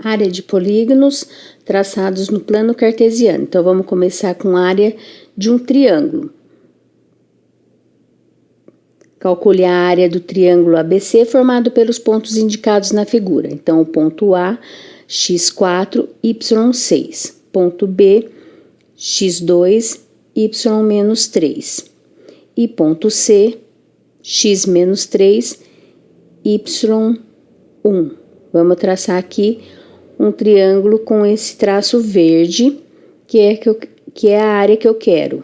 área de polígonos traçados no plano cartesiano. Então, vamos começar com a área de um triângulo. Calcule a área do triângulo ABC formado pelos pontos indicados na figura. Então, o ponto A, x4, y6. Ponto B, x2, y-3. E ponto C, x-3, y1. Vamos traçar aqui um triângulo com esse traço verde, que é a área que eu quero.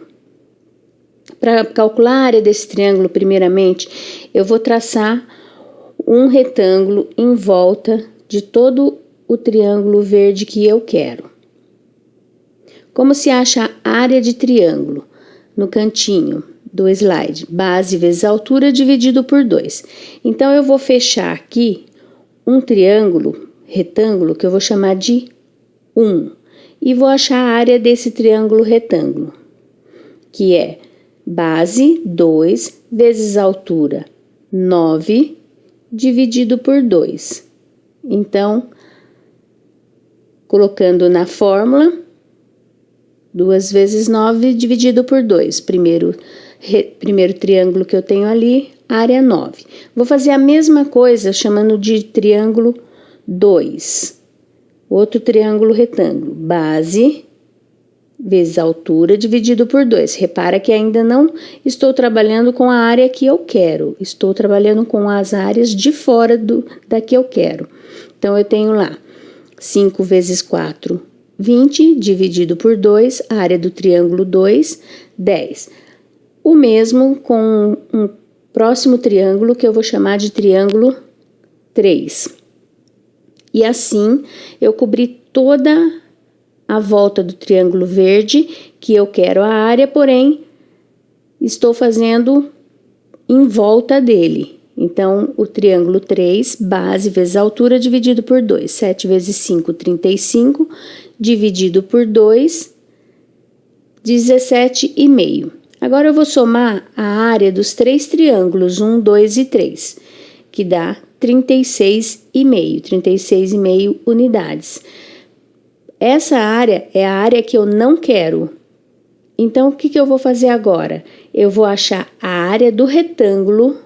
Para calcular a área desse triângulo, primeiramente, eu vou traçar um retângulo em volta de todo o triângulo verde que eu quero. Como se acha a área de triângulo? No cantinho do slide, base vezes altura dividido por 2. Então, eu vou fechar aqui um triângulo, retângulo, que eu vou chamar de 1. E vou achar a área desse triângulo retângulo, que é base 2 vezes altura 9 dividido por 2. Então, colocando na fórmula, 2 vezes 9 dividido por 2. Primeiro triângulo que eu tenho ali, área 9. Vou fazer a mesma coisa chamando de triângulo 2. Outro triângulo retângulo, base vezes altura dividido por 2. Repara que ainda não estou trabalhando com a área que eu quero. Estou trabalhando com as áreas de fora da que eu quero. Então, eu tenho lá 5 vezes 4, 20, dividido por 2, a área do triângulo 2, 10. O mesmo com um próximo triângulo que eu vou chamar de triângulo 3. E assim, eu cobri toda a volta do triângulo verde, que eu quero a área, porém, estou fazendo em volta dele. Então, o triângulo 3, base vezes altura, dividido por 2. 7 vezes 5, 35, dividido por 2, 17,5. Agora, eu vou somar a área dos 3 triângulos, 1, 2 e 3, que dá 36,5 unidades. Essa área é a área que eu não quero. Então, o que eu vou fazer agora? Eu vou achar a área do retângulo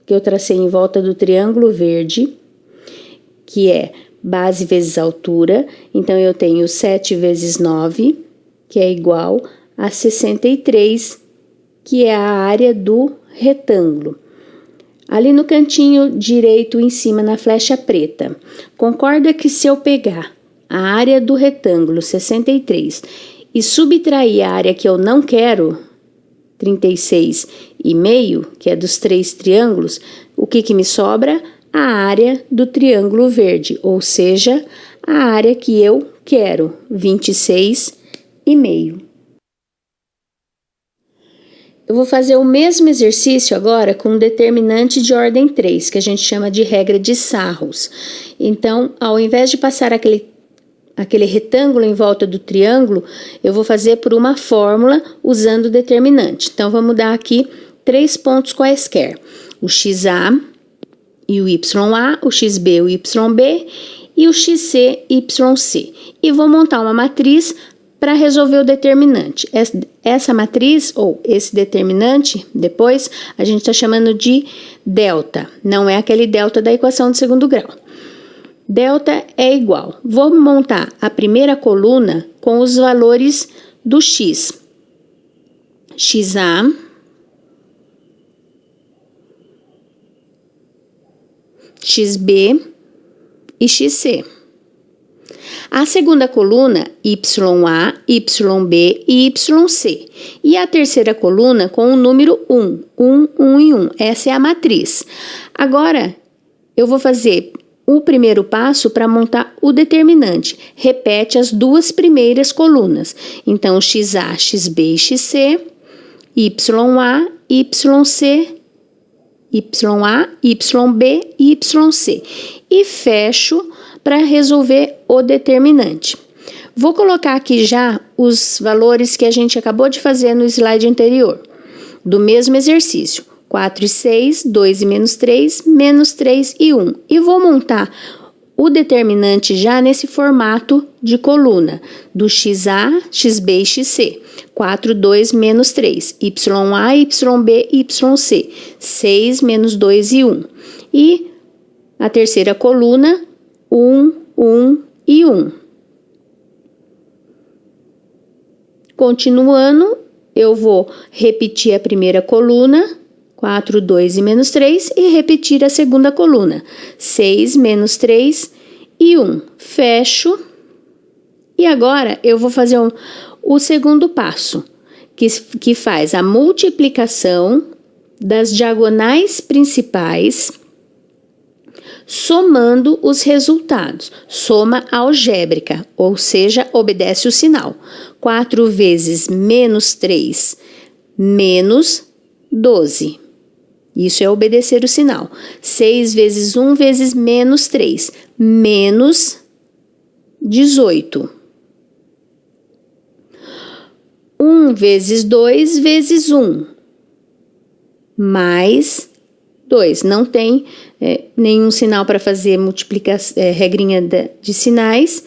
que eu tracei em volta do triângulo verde, que é base vezes altura. Então, eu tenho 7 vezes 9, que é igual a 63, que é a área do retângulo. Ali no cantinho direito, em cima, na flecha preta. Concorda que se eu pegar a área do retângulo 63 e subtrair a área que eu não quero, 36,5, que é dos 3 triângulos, o que me sobra? A área do triângulo verde, ou seja, a área que eu quero, 26,5. Eu vou fazer o mesmo exercício agora com um determinante de ordem 3, que a gente chama de regra de Sarros. Então, ao invés de passar aquele retângulo em volta do triângulo, eu vou fazer por uma fórmula usando o determinante. Então, vamos dar aqui 3 pontos quaisquer. O XA e o YA, o XB e o YB e o XC e YC. E vou montar uma matriz para resolver o determinante. Essa matriz, ou esse determinante, depois, a gente está chamando de delta. Não é aquele delta da equação de segundo grau. Delta é igual. Vou montar a primeira coluna com os valores do x. XA, XB e XC. A segunda coluna, YA, YB e YC. E a terceira coluna com o número 1. 1, 1 e 1. Essa é a matriz. Agora, eu vou fazer o primeiro passo para montar o determinante. Repete as 2 primeiras colunas. Então, XA, XB e XC, YA, YC, YA, YB e YC. E fecho para resolver o determinante. Vou colocar aqui já os valores que a gente acabou de fazer no slide anterior, do mesmo exercício. 4 e 6, 2 e menos 3 e 1. E vou montar o determinante já nesse formato de coluna, do XA, XB e XC. 4, 2, menos 3. YA, YB, YC. 6, menos 2 e 1. E a terceira coluna, 1, 1 e 1. Continuando, eu vou repetir a primeira coluna, 4, 2 e menos 3, e repetir a segunda coluna, 6, menos 3 e 1. Fecho. E agora, eu vou fazer o segundo passo, que faz a multiplicação das diagonais principais, somando os resultados. Soma algébrica, ou seja, obedece o sinal. 4 vezes menos 3, menos 12. Isso é obedecer o sinal. 6 vezes 1 vezes menos 3, menos 18. 1 vezes 2 vezes 1, mais 2. Não tem nenhum sinal para fazer multiplicação, regrinha de sinais.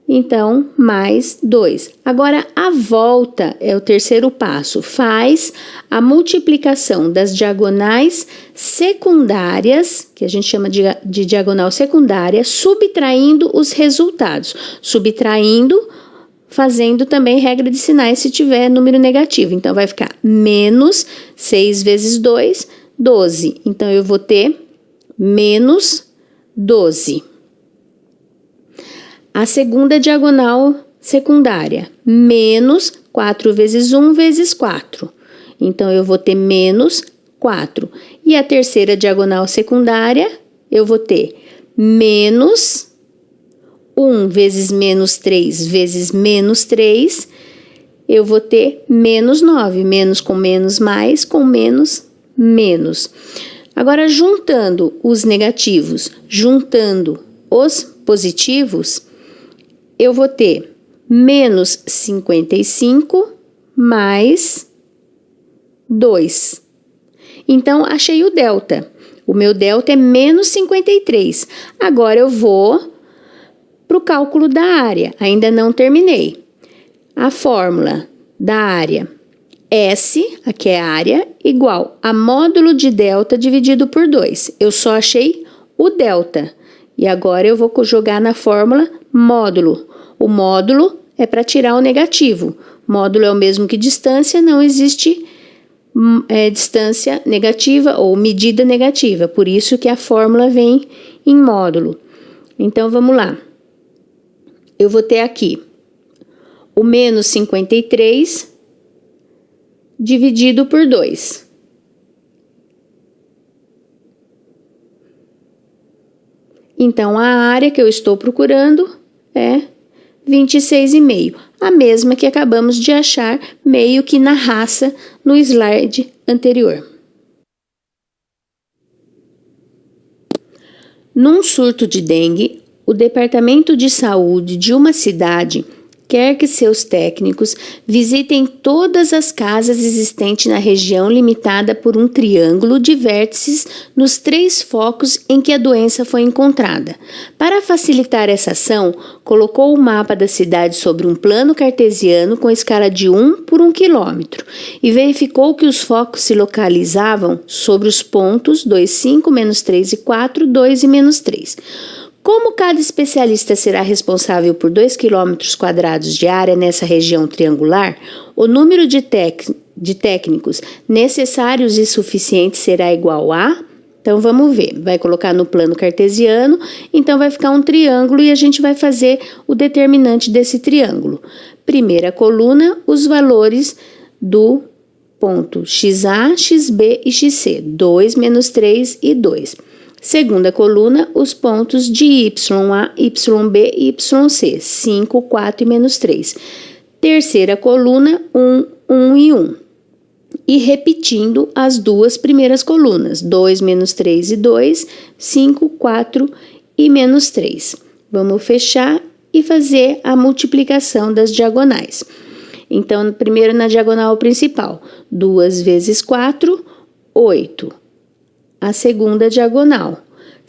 Então, mais 2. Agora, a volta é o terceiro passo. Faz a multiplicação das diagonais secundárias, que a gente chama de diagonal secundária, subtraindo os resultados. Subtraindo, fazendo também regra de sinais se tiver número negativo. Então, vai ficar menos 6 vezes 2, 12. Então, eu vou ter menos 12. A segunda diagonal secundária, menos 4 vezes 1 vezes 4. Então, eu vou ter menos 4. E a terceira diagonal secundária, eu vou ter menos 1 vezes menos 3 vezes menos 3. Eu vou ter menos 9. Menos com menos, mais com menos, menos. Agora, juntando os negativos, juntando os positivos, eu vou ter menos 55 mais 2. Então, achei o delta. O meu delta é menos 53. Agora, eu vou para o cálculo da área. Ainda não terminei. A fórmula da área, S, aqui é a área, igual a módulo de delta dividido por 2. Eu só achei o delta. E agora, eu vou jogar na fórmula módulo. O módulo é para tirar o negativo. Módulo é o mesmo que distância, não existe distância negativa ou medida negativa. Por isso que a fórmula vem em módulo. Então, vamos lá. Eu vou ter aqui o menos 53 dividido por 2. Então, a área que eu estou procurando é 26,5, a mesma que acabamos de achar meio que na raça no slide anterior. Num surto de dengue, o Departamento de Saúde de uma cidade quer que seus técnicos visitem todas as casas existentes na região limitada por um triângulo de vértices nos 3 focos em que a doença foi encontrada. Para facilitar essa ação, colocou o mapa da cidade sobre um plano cartesiano com escala de 1 por 1 quilômetro e verificou que os focos se localizavam sobre os pontos 2, 5, menos 3 e 4, 2 e menos 3. Como cada especialista será responsável por 2 km² de área nessa região triangular, o número de técnicos necessários e suficientes será igual a... Então, vamos ver. Vai colocar no plano cartesiano, então vai ficar um triângulo e a gente vai fazer o determinante desse triângulo. Primeira coluna, os valores do ponto XA, XB e XC, 2, menos 3 e 2. Segunda coluna, os pontos de YA, YB e YC, 5, 4 e menos 3. Terceira coluna, 1, 1 e 1. E repetindo as duas primeiras colunas, 2, menos 3 e 2, 5, 4 e menos 3. Vamos fechar e fazer a multiplicação das diagonais. Então, primeiro na diagonal principal, 2 vezes 4, 8. A segunda diagonal,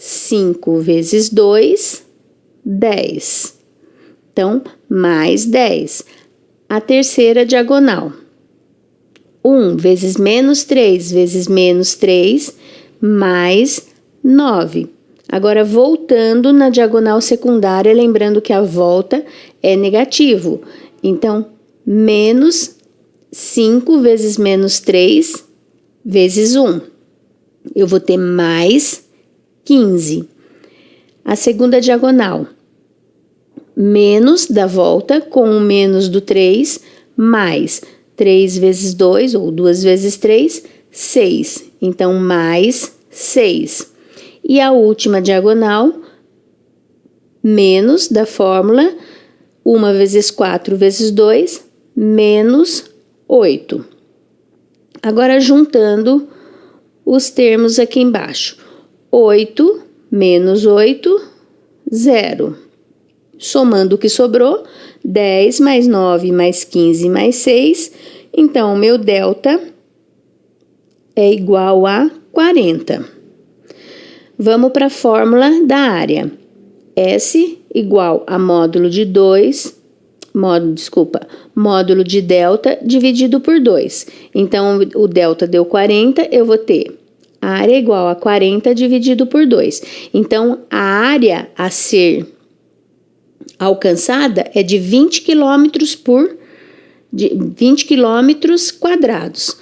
5 vezes 2, 10. Então, mais 10. A terceira diagonal. 1 vezes menos 3 vezes menos 3, mais 9. Agora, voltando na diagonal secundária, lembrando que a volta é negativo. Então, menos 5 vezes menos 3 vezes 1. Eu vou ter mais 15. A segunda diagonal. Menos da volta com o menos do 3, mais 3 vezes 2, ou 2 vezes 3, 6. Então, mais 6. E a última diagonal, menos da fórmula, 1 vezes 4 vezes 2, menos 8. Agora, juntando os termos aqui embaixo. 8 menos 8, 0. Somando o que sobrou, 10 mais 9 mais 15 mais 6. Então, o meu delta é igual a 40. Vamos para a fórmula da área. S igual a módulo de módulo de delta dividido por 2. Então, o delta deu 40, eu vou ter a área igual a 40 dividido por 2. Então, a área a ser alcançada é de 20 quilômetros quadrados.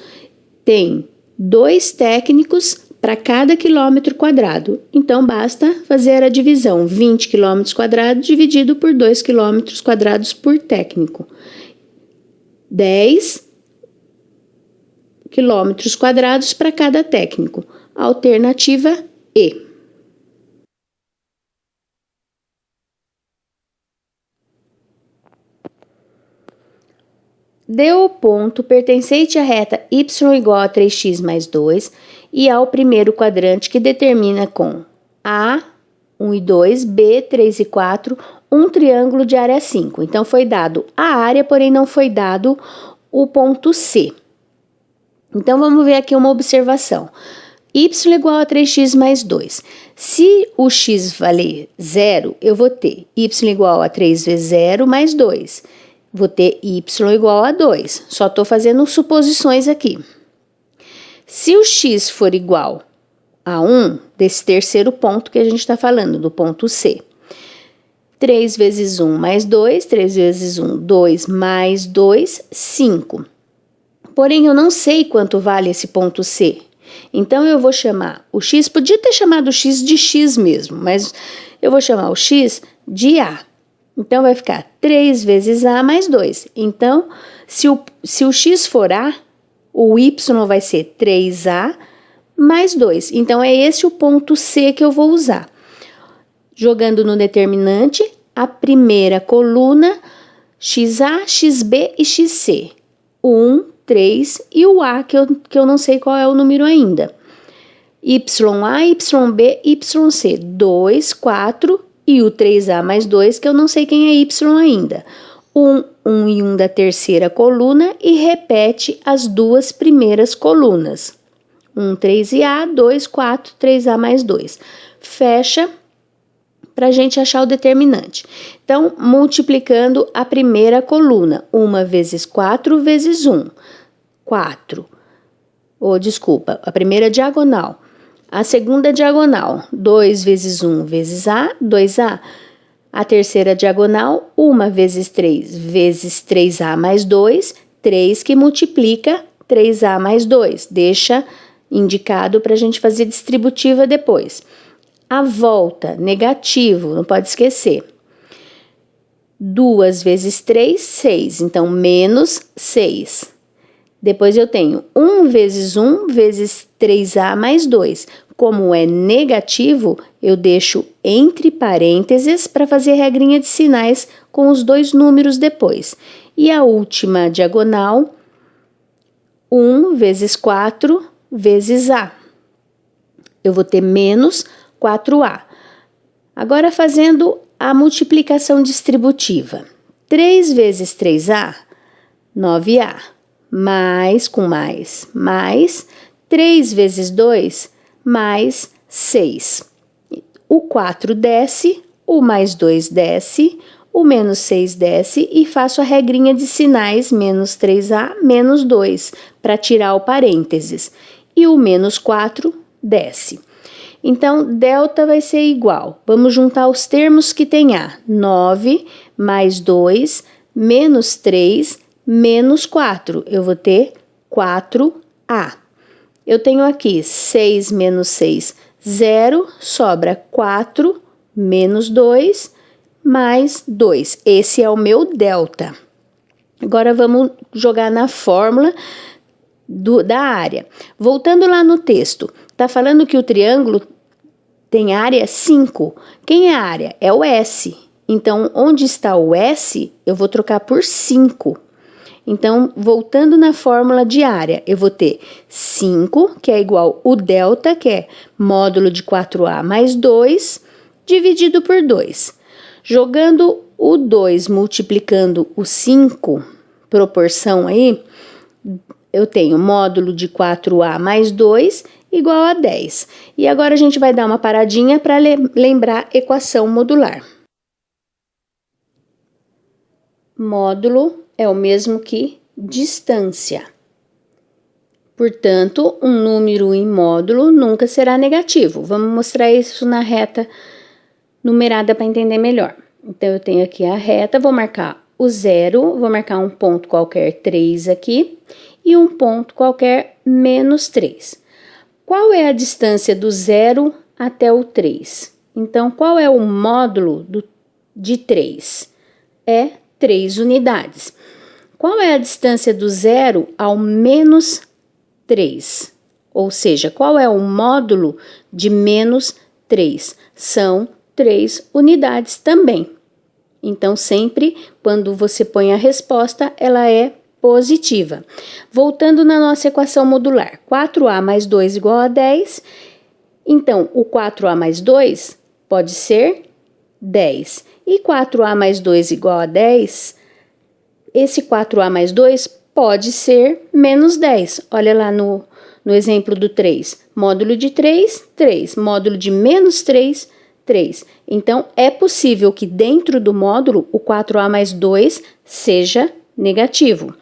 Tem 2 técnicos para cada quilômetro quadrado. Então, basta fazer a divisão 20 quilômetros quadrados dividido por 2 quilômetros quadrados por técnico. 10 quilômetros quadrados para cada técnico. Alternativa E. Deu o ponto pertencente à reta y igual a 3x mais 2 e ao primeiro quadrante que determina com A, 1 e 2, B, 3 e 4, um triângulo de área 5. Então, foi dado a área, porém não foi dado o ponto C. Então, vamos ver aqui uma observação. Y igual a 3x mais 2. Se o x valer 0, eu vou ter y igual a 3 vezes 0 mais 2. Vou ter y igual a 2. Só estou fazendo suposições aqui. Se o x for igual a 1, desse terceiro ponto que a gente está falando, do ponto C. 3 vezes 1 mais 2, 3 vezes 1, 2 mais 2, 5. Porém, eu não sei quanto vale esse ponto C. Então, eu vou chamar o x, podia ter chamado o x de x mesmo, mas eu vou chamar o x de A. Então, vai ficar 3 vezes A mais 2. Então, se o x for A, o y vai ser 3A mais 2. Então, é esse o ponto C que eu vou usar. Jogando no determinante, a primeira coluna, XA, XB e XC. 1, 3 e o A, que eu não sei qual é o número ainda. YA, YB, YC. 2, 4 e o 3A mais 2, que eu não sei quem é Y ainda. 1, 1 e 1 da terceira coluna e repete as duas primeiras colunas. 1, 3 e A, 2, 4, 3A mais 2. Fecha para a gente achar o determinante. Então, multiplicando a primeira coluna. 1 vezes 4 vezes 1. 4. A primeira diagonal. A segunda diagonal. 2 vezes 1 vezes A, 2A. A terceira diagonal, 1 vezes 3 vezes 3A mais 2, 3 que multiplica 3A mais 2. Deixa indicado para a gente fazer distributiva depois. A volta, negativo, não pode esquecer. 2 vezes 3, 6. Então, menos 6. Depois eu tenho 1 vezes 1 vezes 3A mais 2. Como é negativo, eu deixo entre parênteses para fazer regrinha de sinais com os dois números depois. E a última diagonal, 1 vezes 4 vezes A. Eu vou ter menos 4A. Agora, fazendo a multiplicação distributiva. 3 vezes 3A, 9A. Mais, 3 vezes 2, mais 6. o 4 desce, o mais 2 desce, o menos 6 desce e faço a regrinha de sinais menos 3A, menos 2, para tirar o parênteses. E o menos 4 desce. Então, delta vai ser igual. Vamos juntar os termos que tem A. 9 mais 2, menos 3, menos 4. Eu vou ter 4A. Eu tenho aqui 6 menos 6, 0. Sobra 4 menos 2, mais 2. Esse é o meu delta. Agora, vamos jogar na fórmula da área. Voltando lá no texto, tá falando que o triângulo tem área 5. Quem é a área? É o S. Então, onde está o S, eu vou trocar por 5. Então, voltando na fórmula de área, eu vou ter 5, que é igual o delta, que é módulo de 4A mais 2, dividido por 2. Jogando o 2 multiplicando o 5, proporção aí, eu tenho módulo de 4A mais 2 igual a 10. E agora a gente vai dar uma paradinha para lembrar equação modular. Módulo é o mesmo que distância. Portanto, um número em módulo nunca será negativo. Vamos mostrar isso na reta numerada para entender melhor. Então, eu tenho aqui a reta, vou marcar o 0, vou marcar um ponto qualquer 3 aqui e um ponto qualquer menos 3. Qual é a distância do 0 até o 3? Então, qual é o módulo de 3? É 3 unidades. Qual é a distância do 0 ao menos 3? Ou seja, qual é o módulo de menos 3? São 3 unidades também. Então, sempre quando você põe a resposta, ela é positiva. Voltando na nossa equação modular, 4A mais 2 igual a 10. Então, o 4A mais 2 pode ser 10. E 4A mais 2 igual a 10, esse 4A mais 2 pode ser menos 10. Olha lá no exemplo do 3. Módulo de 3, 3. Módulo de menos 3, 3. Então, é possível que dentro do módulo, o 4A mais 2 seja negativo.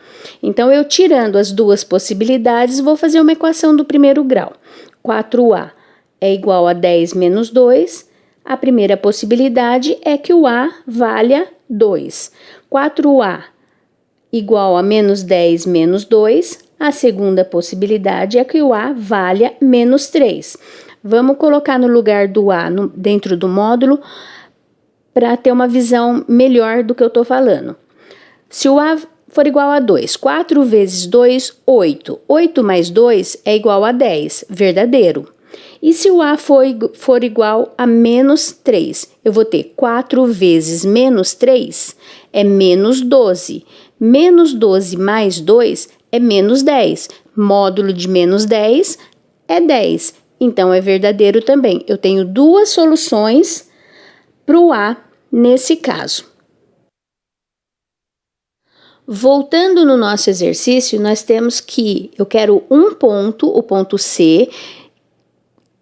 Então, eu tirando as duas possibilidades, vou fazer uma equação do primeiro grau. 4A é igual a 10 menos 2. A primeira possibilidade é que o A valha 2. 4A igual a menos 10 menos 2. A segunda possibilidade é que o A valha menos 3. Vamos colocar no lugar do A dentro do módulo para ter uma visão melhor do que eu estou falando. Se o A for igual a 2, 4 vezes 2, 8. 8 mais 2 é igual a 10, verdadeiro. E se o A for igual a menos 3, eu vou ter 4 vezes menos 3 é menos 12. Menos 12 mais 2 é menos 10. Módulo de menos 10 é 10. Então, é verdadeiro também. Eu tenho duas soluções para o A nesse caso. Voltando no nosso exercício, nós temos que eu quero um ponto, o ponto C,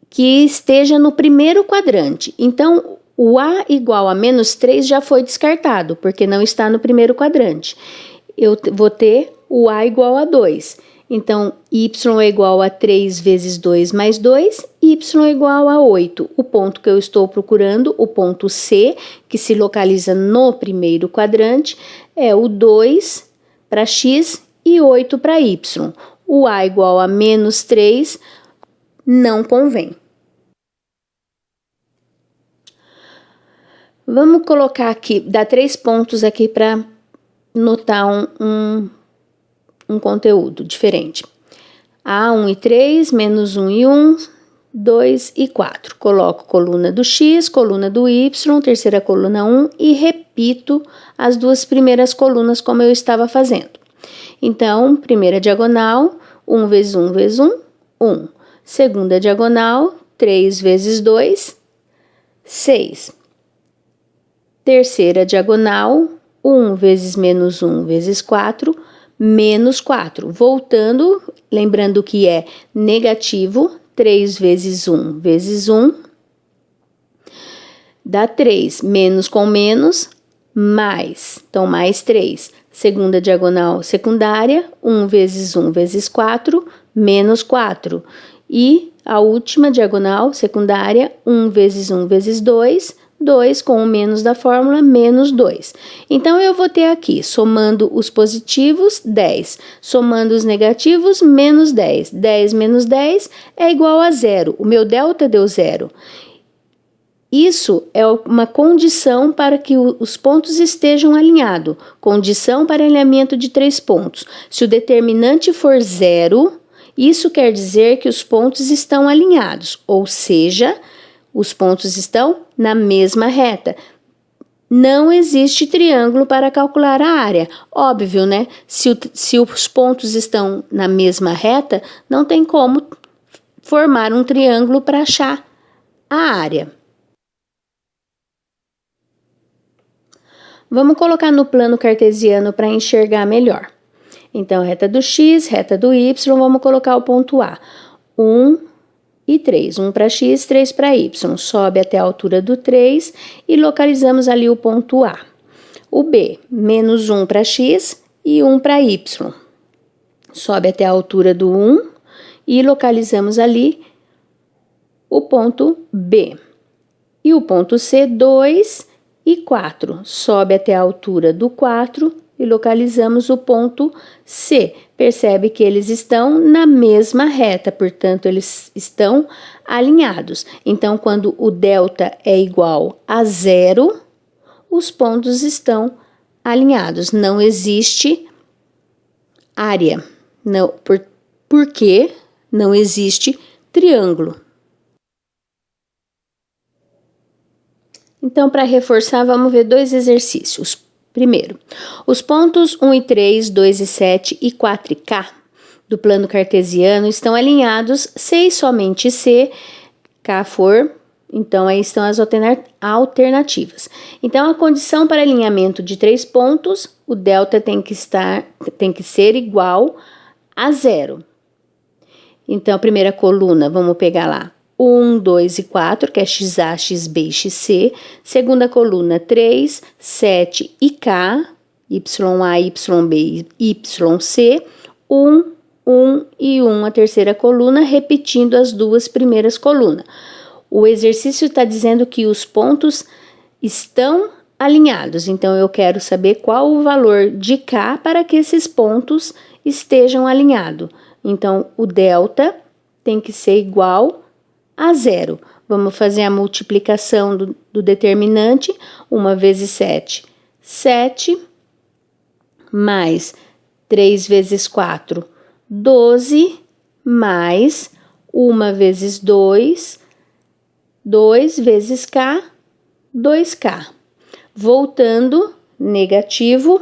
que esteja no primeiro quadrante. Então, o A igual a menos 3 já foi descartado, porque não está no primeiro quadrante. Eu vou ter o A igual a 2. Então, y é igual a 3 vezes 2 mais 2, y é igual a 8. O ponto que eu estou procurando, o ponto C, que se localiza no primeiro quadrante, é o 2 para x e 8 para y. O A igual a menos 3 não convém. Vamos colocar aqui, dar 3 pontos aqui para notar um conteúdo diferente. A 1 e 3, menos 1 e 1, 2 e 4. Coloco coluna do x, coluna do y, terceira coluna 1 e repito as duas primeiras colunas como eu estava fazendo. Então, primeira diagonal, 1 vezes 1 vezes 1, 1. Segunda diagonal, 3 vezes 2, 6. Terceira diagonal, 1 vezes menos 1 vezes 4, menos 4. Voltando, lembrando que é negativo, 3 vezes 1 vezes 1. dá 3. Menos com menos, mais. Então, mais 3. Segunda diagonal secundária, 1 vezes 1 vezes 4, menos 4. E a última diagonal secundária, 1 vezes 1 vezes 2, 2 com o menos da fórmula, menos 2. Então, eu vou ter aqui, somando os positivos, 10. Somando os negativos, menos 10. 10 menos 10 é igual a 0. O meu delta deu 0. Isso é uma condição para que os pontos estejam alinhados. Condição para alinhamento de 3 pontos. Se o determinante for 0, isso quer dizer que os pontos estão alinhados, ou seja, os pontos estão na mesma reta. Não existe triângulo para calcular a área. Óbvio, né? Se os pontos estão na mesma reta, não tem como formar um triângulo para achar a área. Vamos colocar no plano cartesiano para enxergar melhor. Então, reta do x, reta do y, vamos colocar o ponto A. 1 e 3. 1 para x, 3 para y. Sobe até a altura do 3 e localizamos ali o ponto A. O B, menos 1 para x e 1 para y. Sobe até a altura do 1 e localizamos ali o ponto B. E o ponto C, 2 e 4. Sobe até a altura do 4 e localizamos o ponto C. Percebe que eles estão na mesma reta, portanto, eles estão alinhados. Então, quando o delta é igual a 0, os pontos estão alinhados. Não existe área, não, porque não existe triângulo. Então, para reforçar, vamos ver 2 exercícios. Primeiro, os pontos 1 e 3, 2 e 7 e 4 e K do plano cartesiano estão alinhados se somente C, K for, então aí estão as alternativas. Então, a condição para alinhamento de 3 pontos, o delta tem que ser igual a 0. Então, a primeira coluna, vamos pegar lá. 1, 2 e 4, que é XA, XB e XC. Segunda coluna, 3, 7 e K, YA, YB e YC. 1, 1 e 1, a terceira coluna, repetindo as duas primeiras colunas. O exercício está dizendo que os pontos estão alinhados, então eu quero saber qual o valor de K para que esses pontos estejam alinhados. Então, o delta tem que ser igual a 0. Vamos fazer a multiplicação do determinante. 1 vezes 7, 7, mais 3 vezes 4, 12, mais 1 vezes 2, 2 vezes K, 2K. Voltando, negativo,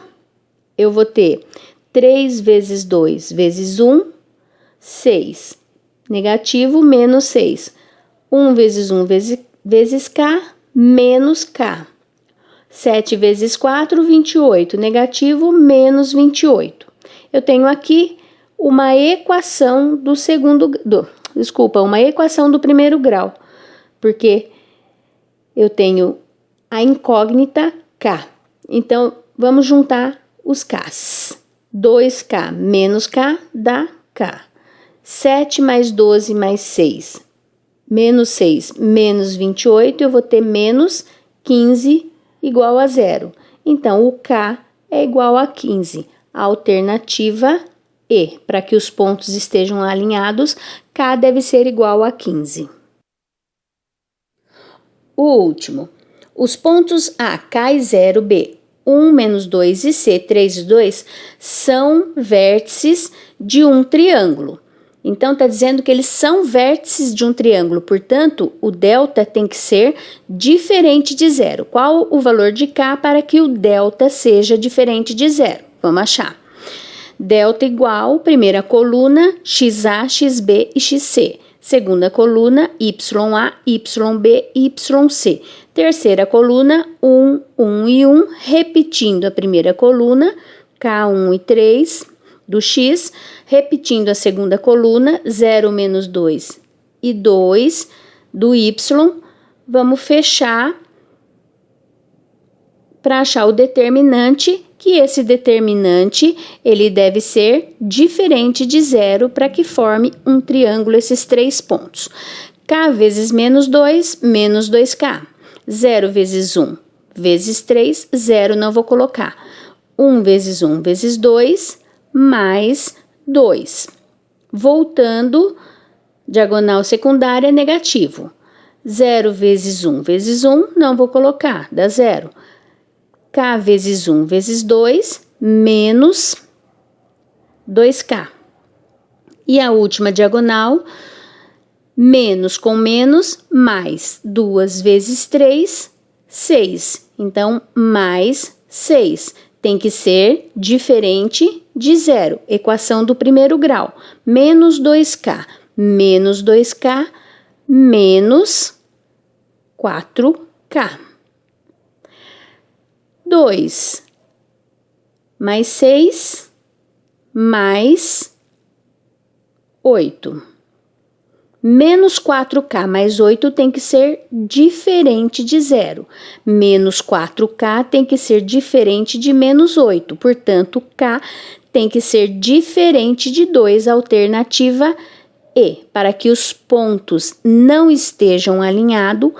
eu vou ter 3 vezes 2 vezes 1, 6. Negativo, menos 6. 1 vezes 1 vezes K, menos K. 7 vezes 4, 28. Negativo, menos 28. Eu tenho aqui uma equação uma equação do primeiro grau, porque eu tenho a incógnita K. Então, vamos juntar os Ks. 2K menos K dá K. 7 mais 12 mais 6, menos 6, menos 28, eu vou ter menos 15 igual a 0. Então, o K é igual a 15. A alternativa E, para que os pontos estejam alinhados, K deve ser igual a 15. O último, os pontos A, K e 0, B, 1, menos 2 e C, 3 e 2, são vértices de um triângulo. Então, está dizendo que eles são vértices de um triângulo, portanto, o delta tem que ser diferente de 0. Qual o valor de K para que o delta seja diferente de 0? Vamos achar. Delta igual, primeira coluna, XA, XB e XC. Segunda coluna, YA, YB e YC. Terceira coluna, 1, 1 e 1, repetindo a primeira coluna, K1 e 3 do X, repetindo a segunda coluna, 0 menos 2 e 2 do Y. Vamos fechar para achar o determinante, que esse determinante ele deve ser diferente de zero para que forme um triângulo esses 3 pontos. K vezes menos 2, menos 2K. 0 vezes 1 vezes 3, 0 não vou colocar. 1 vezes 1 vezes 2, mais 2. Voltando, diagonal secundária, negativo. 0 vezes 1 vezes 1, não vou colocar, dá 0. K vezes 1 vezes 2, menos 2K. E a última diagonal, menos com menos, mais 2 vezes 3, 6. Então, mais 6. Tem que ser diferente de zero. Equação do primeiro grau. Menos 2K, menos 2K, menos 4K. 2 mais 6, mais 8. Menos 4K mais 8 tem que ser diferente de zero. Menos 4K tem que ser diferente de menos 8. Portanto, K tem que ser diferente de 2, alternativa E. Para que os pontos não estejam alinhados,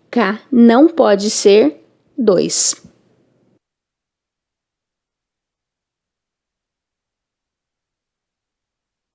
K não pode ser 2.